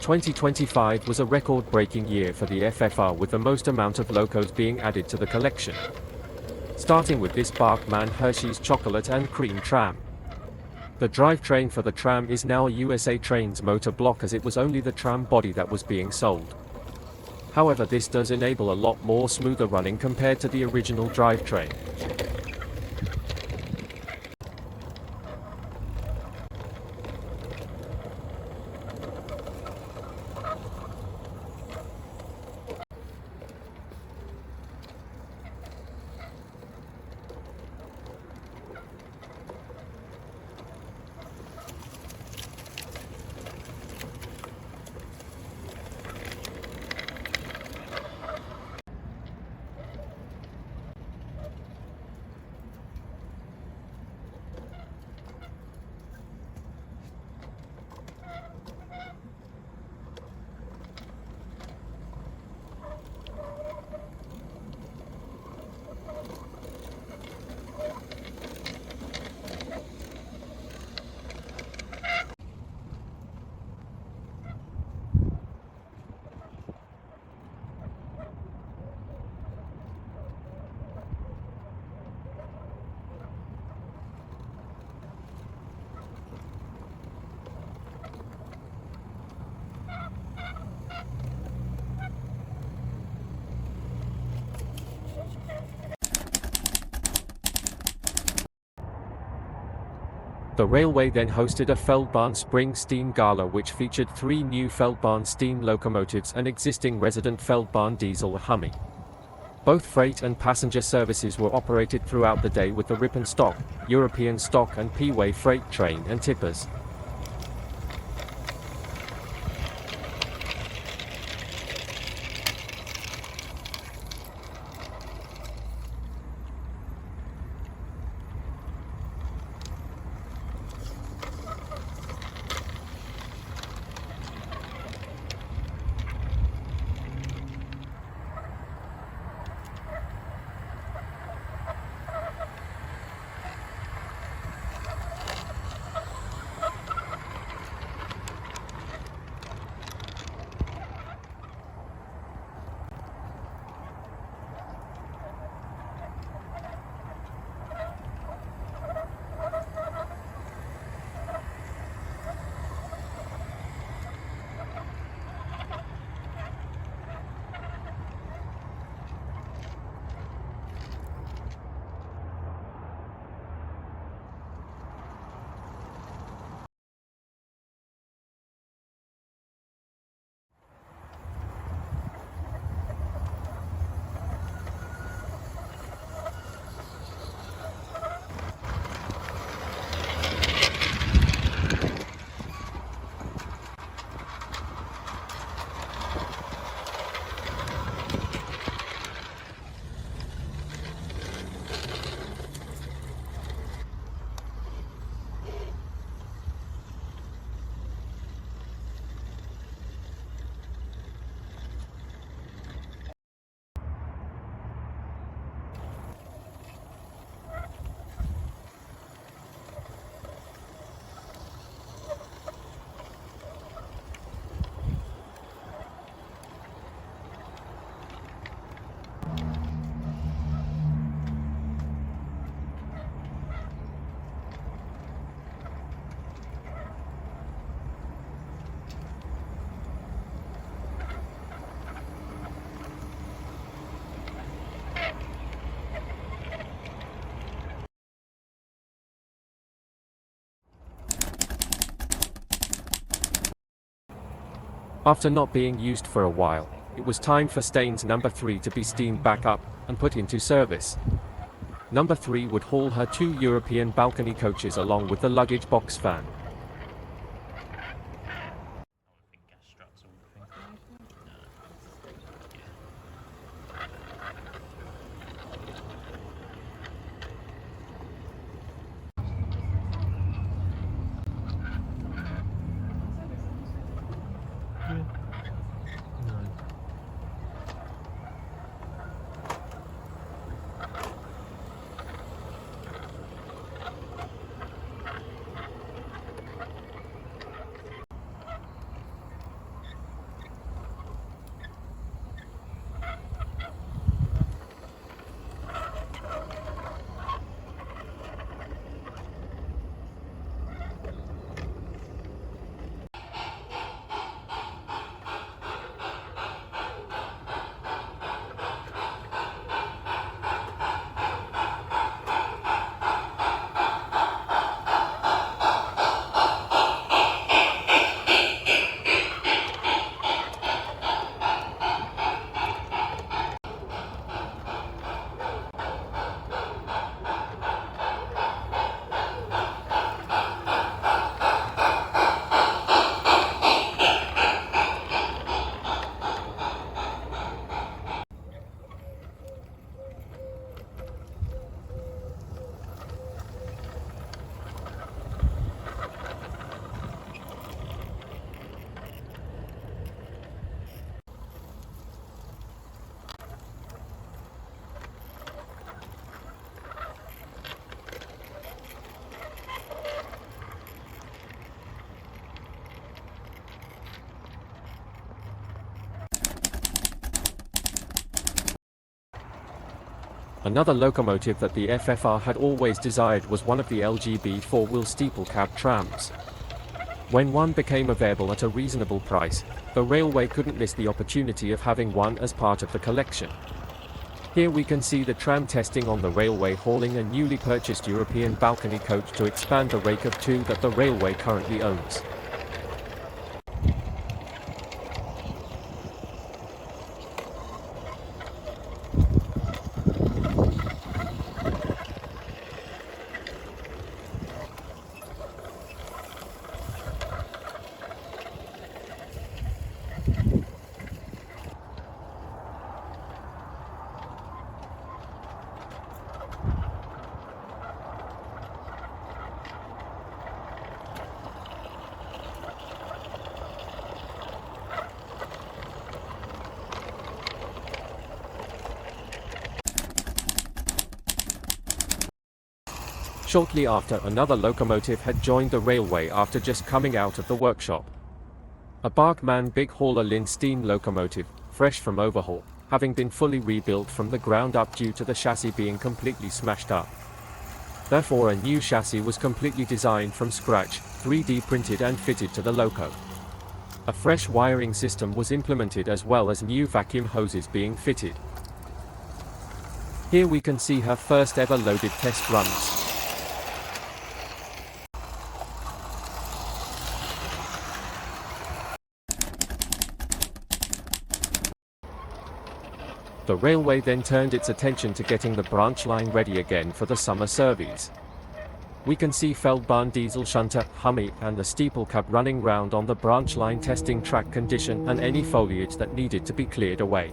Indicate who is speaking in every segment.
Speaker 1: 2025 was a record-breaking year for the FFR, with the most amount of locos being added to the collection. Starting with this Bachmann Hershey's chocolate and cream tram. The drivetrain for the tram is now a USA Trains motor block, as it was only the tram body that was being sold. However, this does enable a lot more smoother running compared to the original drivetrain. The railway then hosted a Feldbahn spring steam gala, which featured 3 new Feldbahn steam locomotives and existing resident Feldbahn diesel humming. Both freight and passenger services were operated throughout the day with the Rip and Stock, European Stock and P-Way freight train and tippers. After not being used for a while, it was time for Staines number 3 to be steamed back up and put into service. Number 3 would haul her 2 European balcony coaches along with the luggage box van. Another locomotive that the FFR had always desired was one of the L&B four-wheel steeple cab trams. When one became available at a reasonable price, the railway couldn't miss the opportunity of having one as part of the collection. Here we can see the tram testing on the railway hauling a newly purchased European balcony coach to expand the rake of two that the railway currently owns. Shortly after, another locomotive had joined the railway after just coming out of the workshop. A Bachmann big hauler L&B steam locomotive, fresh from overhaul, having been fully rebuilt from the ground up due to the chassis being completely smashed up. Therefore, a new chassis was completely designed from scratch, 3D printed and fitted to the loco. A fresh wiring system was implemented as well as new vacuum hoses being fitted. Here we can see her first ever loaded test runs. The railway then turned its attention to getting the branch line ready again for the summer service. We can see Feldbahn diesel shunter, Hummy, and the steeple cab running round on the branch line testing track condition and any foliage that needed to be cleared away.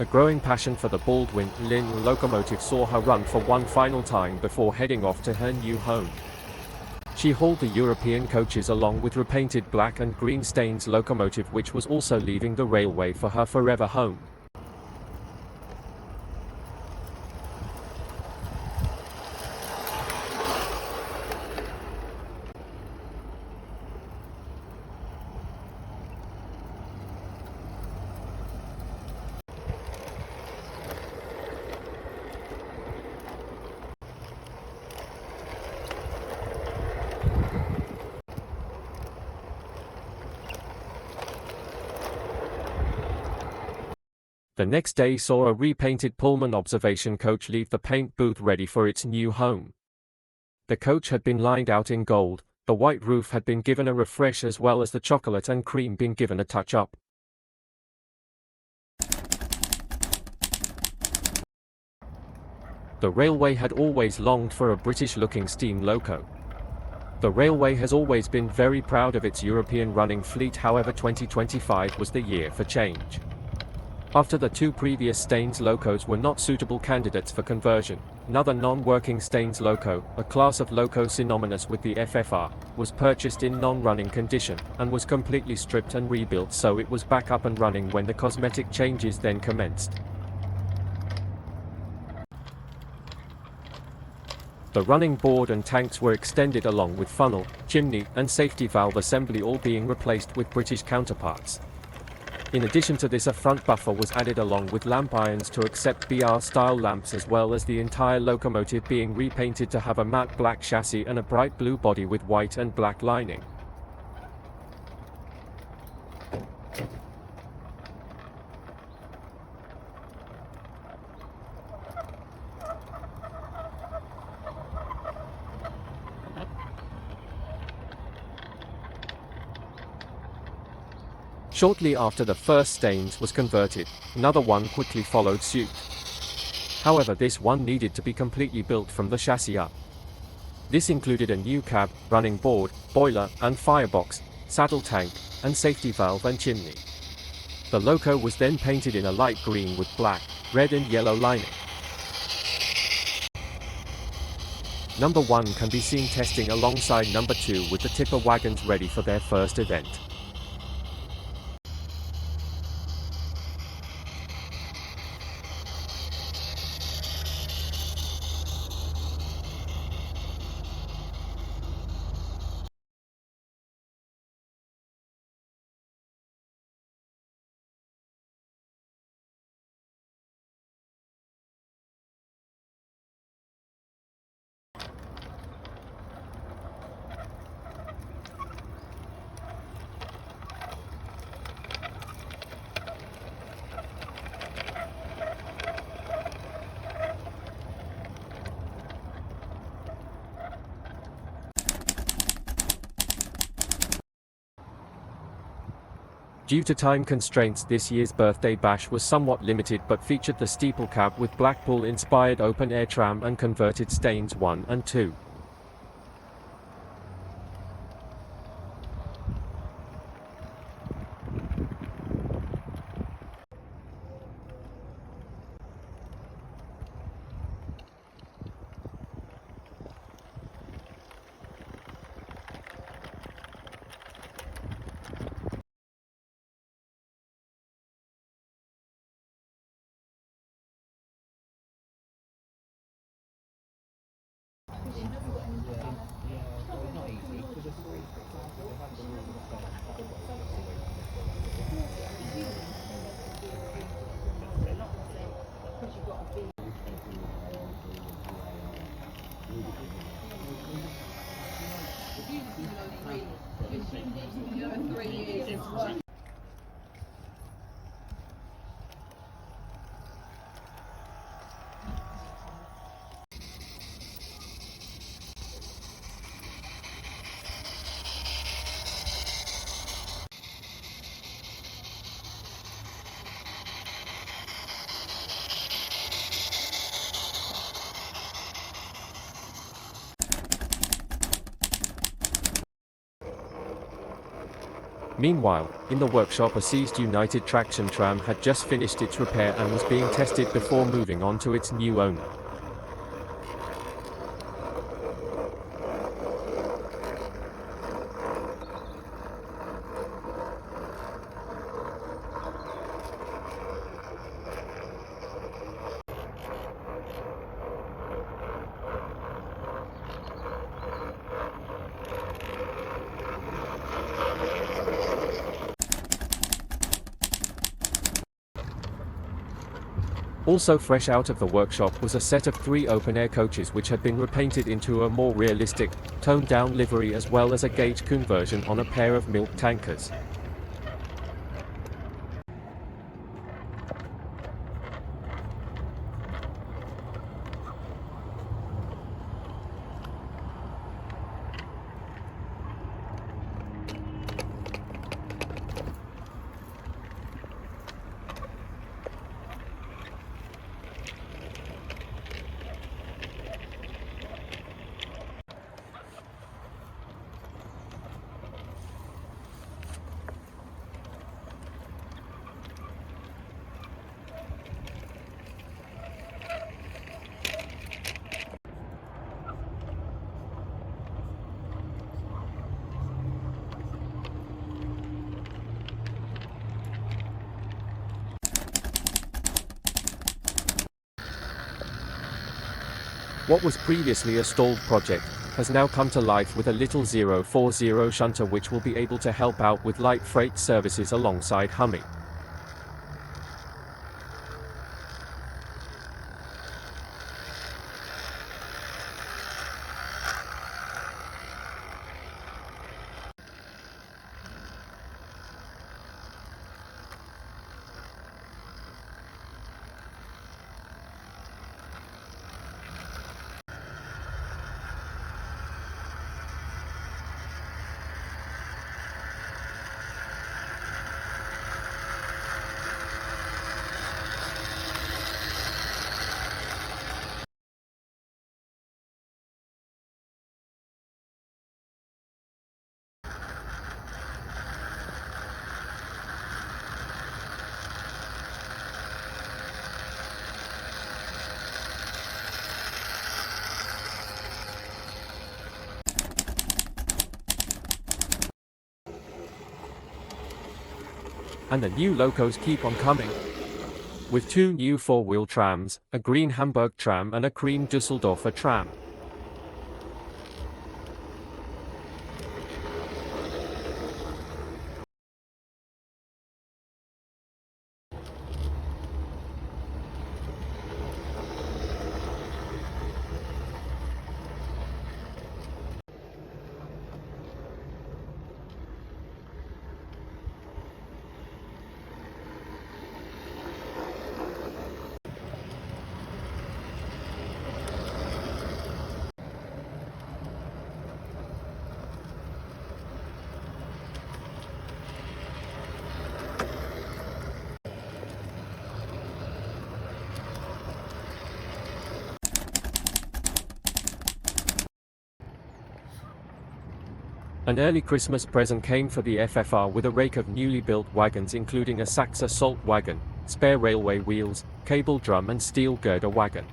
Speaker 1: A growing passion for the Baldwin locomotive saw her run for one final time before heading off to her new home. She hauled the European coaches along with repainted black and green Staines locomotive, which was also leaving the railway for her forever home. The next day saw a repainted Pullman observation coach leave the paint booth ready for its new home. The coach had been lined out in gold, the white roof had been given a refresh, as well as the chocolate and cream been given a touch-up. The railway had always longed for a British-looking steam loco. The railway has always been very proud of its European running fleet, however 2025 was the year for change. After the two previous Staines locos were not suitable candidates for conversion, another non-working Staines loco, a class of loco synonymous with the FFR, was purchased in non-running condition, and was completely stripped and rebuilt, so it was back up and running when the cosmetic changes then commenced. The running board and tanks were extended, along with funnel, chimney, and safety valve assembly, all being replaced with British counterparts. In addition to this, a front buffer was added along with lamp irons to accept BR-style lamps, as well as the entire locomotive being repainted to have a matte black chassis and a bright blue body with white and black lining. Shortly after the first Staines was converted, another one quickly followed suit. However, this one needed to be completely built from the chassis up. This included a new cab, running board, boiler and firebox, saddle tank, and safety valve and chimney. The loco was then painted in a light green with black, red and yellow lining. Number 1 can be seen testing alongside number 2 with the tipper wagons ready for their first event. Due to time constraints, this year's birthday bash was somewhat limited, but featured the steeple cab with Blackpool-inspired open-air tram and converted Staines 1 and 2. Meanwhile, in the workshop a seized United Traction tram had just finished its repair and was being tested before moving on to its new owner. Also fresh out of the workshop was a set of 3 open-air coaches which had been repainted into a more realistic, toned-down livery as well as a gauge conversion on a pair of milk tankers. What was previously a stalled project has now come to life with a little 040 shunter which will be able to help out with light freight services alongside Hummy. And the new locos keep on coming. With 2 new 4-wheel trams, a green Hamburg tram and a cream Düsseldorfer tram. An early Christmas present came for the FFR with a rake of newly built wagons including a Saxa salt wagon, spare railway wheels, cable drum and steel girder wagon.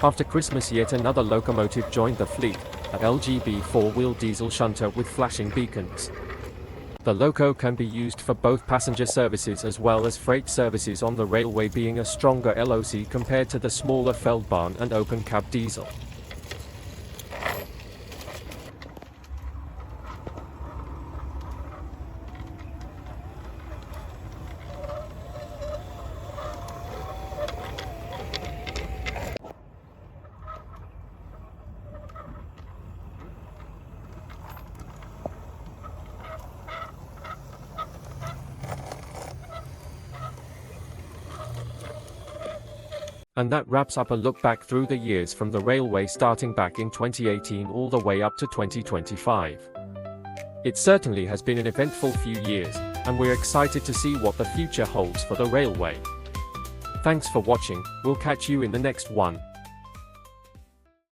Speaker 1: After Christmas, yet another locomotive joined the fleet, an LGB 4-wheel diesel shunter with flashing beacons. The Loco can be used for both passenger services as well as freight services on the railway, being a stronger LOC compared to the smaller Feldbahn and open cab diesel. And that wraps up a look back through the years from the railway, starting back in 2018 all the way up to 2025. It certainly has been an eventful few years, and we're excited to see what the future holds for the railway. Thanks for watching, we'll catch you in the next one.